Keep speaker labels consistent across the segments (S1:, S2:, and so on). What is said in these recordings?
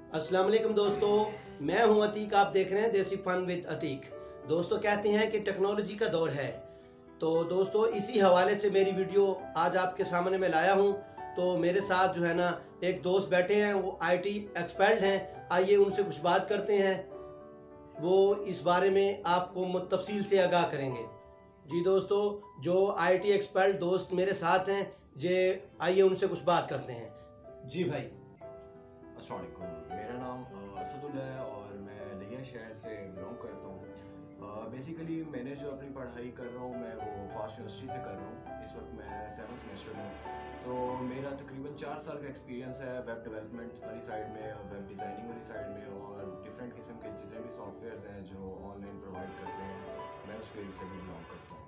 S1: अस्सलाम वालेकुम दोस्तों, मैं हूं अतीक। आप देख रहे हैं देसी फन विद अतीक। दोस्तों, कहते हैं कि टेक्नोलॉजी का दौर है, तो दोस्तों इसी हवाले से मेरी वीडियो आज आपके सामने मैं लाया हूं। तो मेरे साथ जो है ना एक दोस्त बैठे हैं, वो आईटी एक्सपर्ट हैं। आइए उनसे कुछ बात करते हैं, वो इस बारे में आपको तफसील से आगाह करेंगे। जी दोस्तों, जो आईटी एक्सपर्ट दोस्त मेरे साथ हैं, जे आइए उनसे कुछ बात करते हैं। जी भाई।
S2: अस्सलाम वालेकुम, मेरा नाम असदुल है और मैं लिया शहर से बिलोंग करता हूँ। बेसिकली मैंने जो अपनी पढ़ाई कर रहा हूँ मैं वो फास्ट यूनिवर्सिटी से कर रहा हूँ। इस वक्त मैं 7th सेमेस्टर में हूँ। तो मेरा तकरीबन 4 साल का एक्सपीरियंस है वेब डेवलपमेंट वाली साइड में और वेब डिज़ाइनिंग वाली साइड में, और डिफरेंट किस्म के जितने भी सॉफ्टवेयर्स हैं जो ऑनलाइन प्रोवाइड करते हैं, मैं उस फील्ड से भी बिलोंग करता हूँ।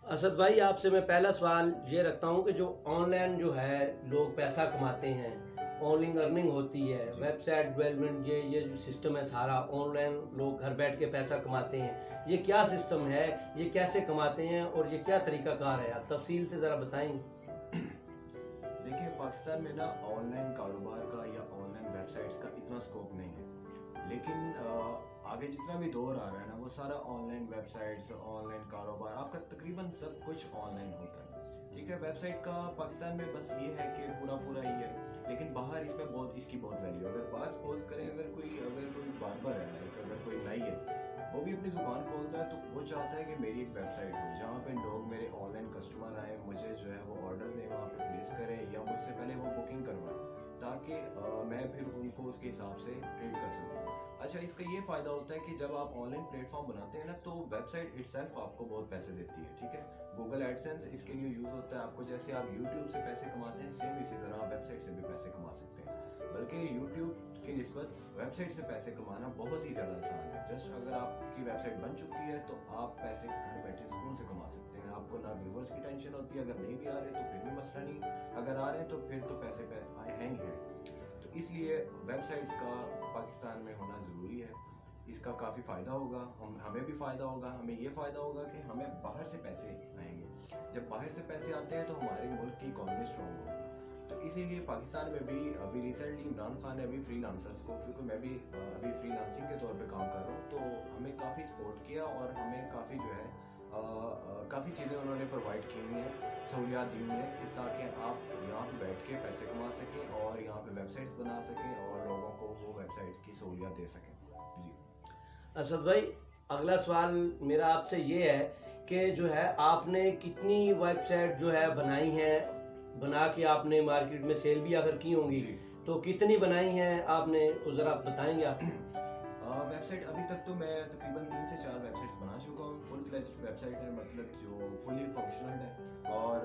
S1: असद भाई, आपसे मैं पहला सवाल ये रखता हूँ कि जो ऑनलाइन जो है लोग पैसा कमाते हैं, ऑनलाइन अर्निंग होती है, वेबसाइट डेवलपमेंट, ये जो सिस्टम है सारा ऑनलाइन, लोग घर बैठ के पैसा कमाते हैं, ये क्या सिस्टम है, ये कैसे कमाते हैं और ये क्या तरीकाकार है? आप तफसील से ज़रा बताएं।
S2: देखिए, पाकिस्तान में ना ऑनलाइन कारोबार का या ऑनलाइन वेबसाइट्स का इतना स्कोप नहीं है, लेकिन आगे जितना भी दौर आ रहा है ना वो सारा ऑनलाइन वेबसाइट्स, ऑनलाइन कारोबार, आपका तकरीबन सब कुछ ऑनलाइन होता है। ठीक है, वेबसाइट का पाकिस्तान में बस ये है कि पूरा ही है, लेकिन बाहर इसमें इसकी बहुत वैल्यू है। अगर बात सपोज करें, अगर कोई बार्बर है, अगर कोई नाई है, वो भी अपनी दुकान खोलता है तो वो चाहता है कि मेरी एक वेबसाइट हो जहाँ पे लोग, मेरे ऑनलाइन कस्टमर आए, मुझे जो है वो ऑर्डर दें, वहाँ पे प्लेस करें या मुझसे पहले वो बुकिंग करवाएं, ताकि मैं फिर उनको उसके हिसाब से ट्रीट कर सकूँ। अच्छा, इसका ये फ़ायदा होता है कि जब आप ऑनलाइन प्लेटफॉर्म बनाते हैं ना, तो वेबसाइट इटसेल्फ आपको बहुत पैसे देती है। ठीक है, गूगल एडसेंस इसके लिए यूज़ होता है आपको। जैसे आप यूट्यूब से पैसे कमाते हैं, सेम इसी तरह आप वेबसाइट से भी पैसे कमा सकते हैं। बल्कि यूट्यूब की निस्बत वेबसाइट से पैसे कमाना बहुत ही ज़्यादा आसान है। जस्ट अगर आपकी वेबसाइट बन चुकी है तो आप पैसे घर बैठे सुकून से कमा सकते हैं। आपको ना व्यूवर्स की टेंशन होती है, अगर नहीं भी आ रहे तो फिर भी मसला नहीं, अगर आ रहे हैं तो फिर तो पैसे हैं ही हैं। तो इसलिए वेबसाइट्स का पाकिस्तान में होना ज़रूरी है। इसका काफ़ी फ़ायदा होगा, हमें भी फ़ायदा होगा। हमें ये फ़ायदा होगा कि हमें बाहर से पैसे आएंगे। जब बाहर से पैसे आते हैं तो हमारे मुल्क की इकॉनमी स्ट्रॉन्ग होगी। तो इसीलिए पाकिस्तान में भी अभी रिसेंटली इमरान खान ने अभी फ्रीलांसर्स को, क्योंकि मैं भी अभी फ्रीलांसिंग के तौर पे काम कर रहा हूँ, तो हमें काफ़ी सपोर्ट किया और हमें काफ़ी जो है काफ़ी चीज़ें उन्होंने प्रोवाइड की हुई हैं, सहूलियात दी हुई हैं कि ताकि आप यहाँ पे बैठ के पैसे कमा सकें और यहाँ पे वेबसाइट्स बना सकें और लोगों को वो वेबसाइट की सहूलियात दे सकें। जी
S1: असद भाई, अगला सवाल मेरा आपसे ये है कि जो है आपने कितनी वेबसाइट जो है बनाई हैं, बना के आपने मार्केट में सेल भी अगर की होंगी, तो कितनी बनाई हैं आपने, वो ज़रा बताएंगे आप?
S2: वेबसाइट अभी तक तो मैं तकरीबन 3 से 4 वेबसाइट्स बना चुका हूँ। फुल फ्लेज्ड वेबसाइट है, मतलब जो फुली फंक्शनल है, और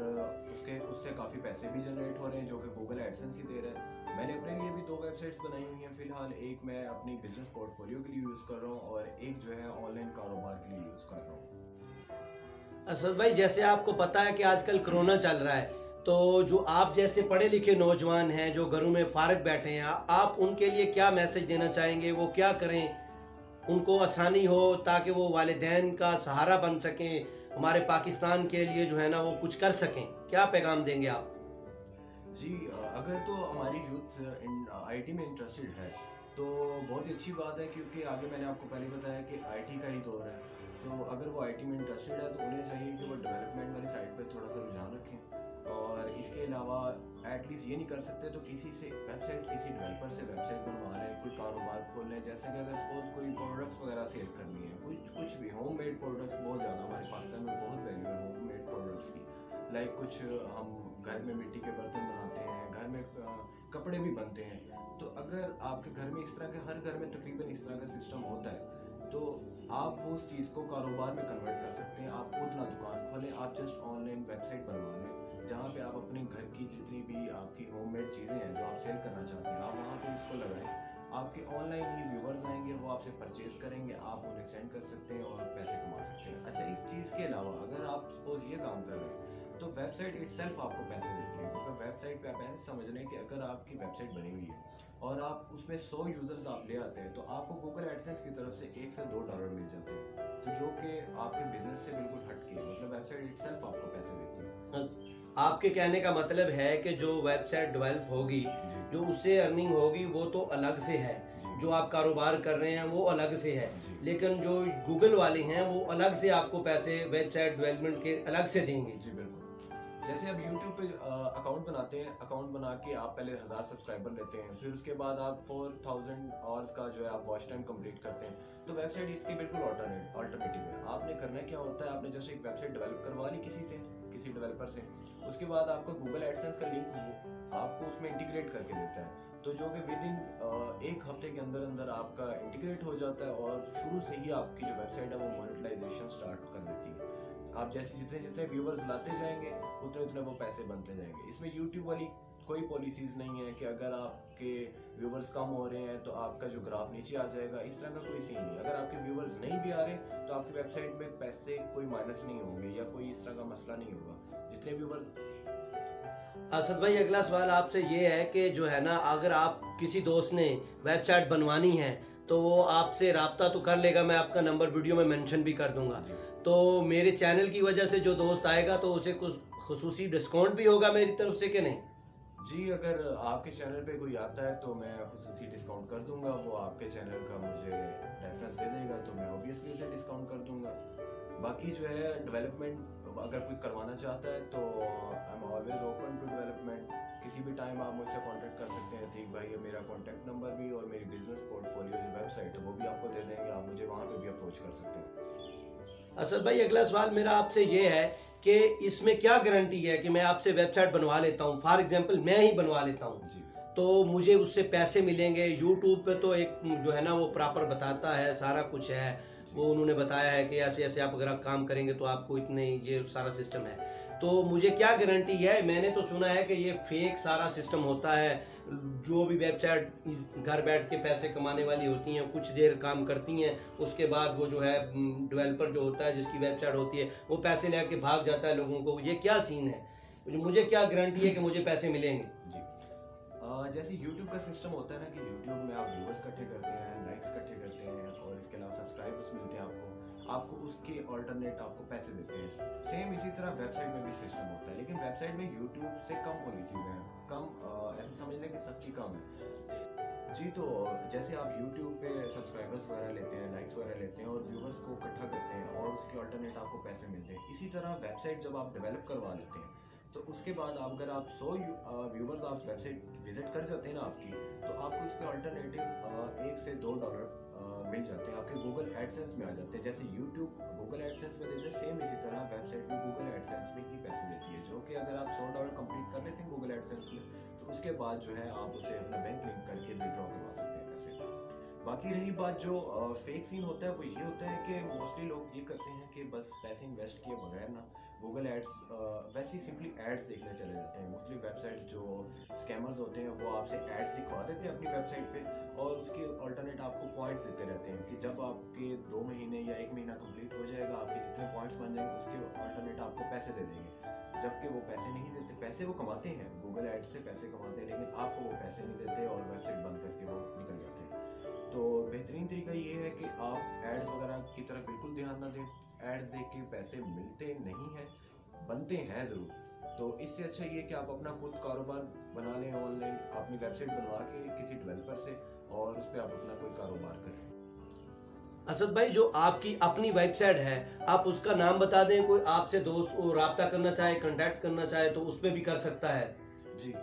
S2: उससे काफ़ी पैसे भी जनरेट हो रहे हैं जो कि गूगल एडसेंस ही दे रहा है। मैंने अपने लिए भी 2 वेबसाइट्स बनाई हुई हैं फ़िलहाल। एक मैं अपनी बिजनेस पोर्टफोलियो के लिए यूज़ कर रहा हूँ और एक जो है ऑनलाइन कारोबार के लिए यूज़ कर रहा हूँ।
S1: असद भाई, जैसे आपको पता है कि आजकल कोरोना चल रहा है, तो जो आप जैसे पढ़े लिखे नौजवान हैं जो घरों में फारग बैठे हैं, आप उनके लिए क्या मैसेज देना चाहेंगे? वो क्या करें, उनको आसानी हो, ताकि वो वालिदैन का सहारा बन सकें, हमारे पाकिस्तान के लिए जो है ना वो कुछ कर सकें? क्या पैगाम देंगे आप?
S2: जी, अगर तो हमारी यूथ आईटी में इंटरेस्टेड है तो बहुत ही अच्छी बात है, क्योंकि आगे मैंने आपको पहले बताया कि आईटी का ही दौर है। तो अगर वो आईटी में इंटरेस्टेड है तो उन्हें चाहिए कि वो डेवलपमेंट वाली साइड पे थोड़ा सा रुझान रखें, और इसके अलावा एटलीस्ट ये नहीं कर सकते तो किसी से वेबसाइट, किसी डेवलपर से वेबसाइट बनवा लें, कोई कारोबार खोल लें। जैसे कि अगर सपोज कोई प्रोडक्ट्स वगैरह सेल करनी है, कुछ भी होम मेड प्रोडक्ट्स, बहुत ज़्यादा हमारे पाकिस्तान में बहुत वैल्यू है होम मेड प्रोडक्ट्स की। लाइक कुछ हम घर में मिट्टी के बर्तन बनाते हैं, घर में कपड़े भी बनते हैं। तो अगर आपके घर में इस तरह के, हर घर में तकरीबन इस तरह का सिस्टम होता है, तो आप वो उस चीज़ को कारोबार में कन्वर्ट कर सकते हैं। आप खुद ना दुकान खोलें, आप जस्ट ऑनलाइन वेबसाइट बनवा लें जहाँ पे आप अपने घर की जितनी भी आपकी होममेड चीज़ें हैं जो आप सेल करना चाहते हैं, आप वहाँ पे उसको लगाएं। आपके ऑनलाइन ही व्यूवर्स आएंगे, वो आपसे परचेज करेंगे, आप उन्हें सेंड कर सकते हैं और पैसे कमा सकते हैं। अच्छा, इस चीज़ के अलावा अगर आप सपोज ये काम कर रहे हैं तो वेबसाइट इटसेल्फ आपको पैसे देती है, क्योंकि वेबसाइट पे आप ऐसे समझ लें कि अगर आपकी वेबसाइट बनी हुई है और आप उसमें 100 यूज़र्स आप ले आते हैं तो आपको गूगल एडसेंस की तरफ से $1 से $2 मिल जाते हैं, तो जो कि आपके बिजनेस से बिल्कुल हट के, मतलब वेबसाइट इटसेल्फ आपको पैसे देती है।
S1: आपके कहने का मतलब है कि जो वेबसाइट डेवलप होगी, जो उससे अर्निंग होगी वो तो अलग से है, जो आप कारोबार कर रहे हैं वो अलग से है, लेकिन जो गूगल वाले हैं वो अलग से आपको पैसे वेबसाइट डेवलपमेंट के अलग से देंगे।
S2: जी बिल्कुल। जैसे आप YouTube पे अकाउंट बनाते हैं, अकाउंट बना के आप पहले 1000 सब्सक्राइबर लेते हैं, फिर उसके बाद आप 4000 आवर्स का जो है आप वॉच टाइम कंप्लीट करते हैं, तो वेबसाइट इसकी बिल्कुल अल्टरनेटिव है। आपने करना क्या होता है, आपने जैसे एक वेबसाइट डेवलप करवा ली किसी डेवलपर से, उसके बाद आपका गूगल एडसेंस का लिंक आपको उसमें इंटीग्रेट करके देता है, तो जो कि विद इन 1 हफ्ते के अंदर अंदर आपका इंटीग्रेट हो जाता है और शुरू से ही आपकी जो वेबसाइट है वो मोनेटाइजेशन स्टार्ट कर देती है। आप जैसे जितने व्यूवर्स लाते जाएंगे उतने वो पैसे बनते जाएंगे। इसमें YouTube वाली कोई पॉलिसीज नहीं है कि अगर आपके व्यूवर्स कम हो रहे हैं तो आपका जो ग्राफ नीचे आ जाएगा, इस तरह का कोई सीन नहीं। अगर आपके व्यूवर्स नहीं भी आ रहे तो आपकी वेबसाइट में पैसे कोई माइनस नहीं होंगे या कोई इस तरह का मसला नहीं होगा। जितने व्यूवर्स।
S1: असद भाई, अगला सवाल आपसे ये है कि जो है ना, अगर आप किसी दोस्त ने वेबसाइट बनवानी है तो वो आपसे रब्ता तो कर लेगा, मैं आपका नंबर वीडियो में मेंशन भी कर दूंगा, तो मेरे चैनल की वजह से जो दोस्त आएगा तो उसे कुछ खुसूसी डिस्काउंट भी होगा मेरी तरफ से कि नहीं?
S2: जी, अगर आपके चैनल पे कोई आता है तो मैं खुसूसी डिस्काउंट कर दूंगा। वो आपके चैनल का मुझे रेफरेंस दे देगा तो मैं ऑब्वियसली उसे डिस्काउंट कर दूंगा। बाकी जो है डेवलपमेंट अगर कोई करवाना चाहता है तो I am always open to development. किसी भी टाइम आप मुझसे कांटेक्ट कर सकते हैं। ठीक भाई, मेरा कांटेक्ट नंबर भी और मेरी बिजनेस पोर्टफोलियो जो वेबसाइट है वो भी आपको दे देंगे, आप मुझे वहाँ पे भी अप्रोच कर सकते हैं।
S1: असद भाई, अगला सवाल मेरा आपसे ये है कि इसमें क्या गारंटी है कि मैं आपसे वेबसाइट बनवा लेता हूँ, फॉर एग्जांपल मैं ही बनवा लेता हूँ, तो मुझे उससे पैसे मिलेंगे? यूट्यूब पे तो एक जो है ना वो प्रॉपर बताता है, सारा कुछ है, वो उन्होंने बताया है कि ऐसे ऐसे आप अगर काम करेंगे तो आपको इतने, ये सारा सिस्टम है, तो मुझे क्या गारंटी है? मैंने तो सुना है कि ये फेक सारा सिस्टम होता है, जो भी वेबसाइट घर बैठ के पैसे कमाने वाली होती हैं कुछ देर काम करती हैं, उसके बाद वो जो है डेवलपर जो होता है जिसकी वेबसाइट होती है वो पैसे लेके भाग जाता है लोगों को। ये क्या सीन है? मुझे क्या गारंटी है कि मुझे पैसे मिलेंगे?
S2: जी, जैसे YouTube का सिस्टम होता है ना कि YouTube में आप व्यूअर्स इकट्ठे करते हैं, लाइक्स इकट्ठे करते हैं और इसके अलावा सब्सक्राइबर्स मिलते हैं आपको उसके अल्टरनेट आपको पैसे देते हैं। सेम इसी तरह वेबसाइट में भी सिस्टम होता है, लेकिन वेबसाइट में YouTube से कम पॉलिसीज हैं, कम ऐसे समझ लें कि सख्ती कम है। जी, तो जैसे आप YouTube पे सब्सक्राइबर्स वगैरह लेते हैं, लाइक्स वगैरह लेते हैं और व्यूवर्स को इकट्ठा करते हैं और उसके अल्टरनेट आपको पैसे मिलते हैं। इसी तरह वेबसाइट जब आप डेवलप करवा लेते हैं तो उसके बाद अगर आप 100 व्यूवर्स आप वेबसाइट विजिट कर जाते हैं ना आपकी, तो आपको उसके अल्टरनेटिव $1 से $2 मिल जाते हैं, आपके गूगल एडसेंस में आ जाते हैं। जैसे YouTube गूगल एडसेंस में देते हैं, सेम इसी तरह वेबसाइट भी गूगल एडसेंस में ही पैसे देती है, जो कि अगर आप $100 कंप्लीट कर लेते हैं गूगल एडसेंस में तो उसके बाद जो है आप उसे अपना बैंक लिंक करके विड्रॉ करवा सकते हैं पैसे। बाकी रही बात जो फेक सीन होता है, वो ये होता है कि मोस्टली लोग ये करते हैं कि बस पैसे इन्वेस्ट किए बगैर ना गूगल एड्स वैसे ही सिंपली एड्स देखने चले जाते हैं। मोस्टली वेबसाइट जो स्कैमर्स होते हैं वो आपसे एड्स दिखवा देते हैं अपनी वेबसाइट पे और उसके अल्टरनेट आपको पॉइंट्स देते रहते हैं कि जब आपके 2 महीने या 1 महीना कंप्लीट हो जाएगा, आपके जितने पॉइंट्स बन जाएंगे उसके अल्टरनेट आपको पैसे दे देंगे। जबकि वो पैसे नहीं देते, पैसे वो कमाते हैं, गूगल एड्स से पैसे कमाते हैं, लेकिन आपको वो पैसे नहीं देते और वेबसाइट बंद करके वो निकल जाते हैं। तो बेहतरीन तरीका ये है कि आप एड्स वगैरह की तरफ बिल्कुल ध्यान ना दें। एड्स देख के पैसे मिलते नहीं हैं, बनते हैं ज़रूर। तो इससे अच्छा ये कि आप अपना खुद कारोबार बना लें ऑनलाइन, अपनी वेबसाइट बनवा के किसी डेवलपर से और उस पर आप अपना कोई कारोबार करें।
S1: असद भाई, जो आपकी अपनी वेबसाइट है आप उसका नाम बता दें, कोई आपसे दोस्त रब्ता करना चाहे, कांटेक्ट करना चाहे तो उस पर भी कर सकता है?
S2: जी,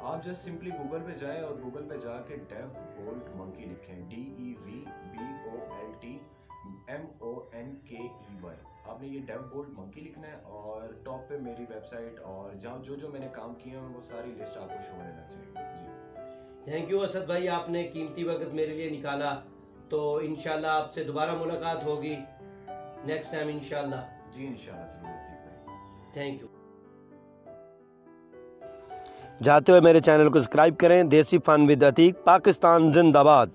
S2: आप जस्ट सिंपली गूगल पे जाएं और गूगल पे जाके DevBolt Monkey लिखें, DevBolt आपने ये DevBolt Monkey लिखना है और टॉप पे मेरी वेबसाइट और जहाँ जो मैंने काम किए हैं वो सारी लिस्ट आपको शो होने लग जाएगी। जी,
S1: थैंक यू असद भाई, आपने कीमती वक्त मेरे लिए निकाला। तो इंशाल्लाह आपसे दोबारा मुलाकात होगी नेक्स्ट टाइम इंशाल्लाह।
S2: जी इंशाल्लाह ज़रूर।
S1: Thank you. जाते हुए मेरे चैनल को सब्सक्राइब करें। देसी फन विद अतीक, पाकिस्तान जिंदाबाद।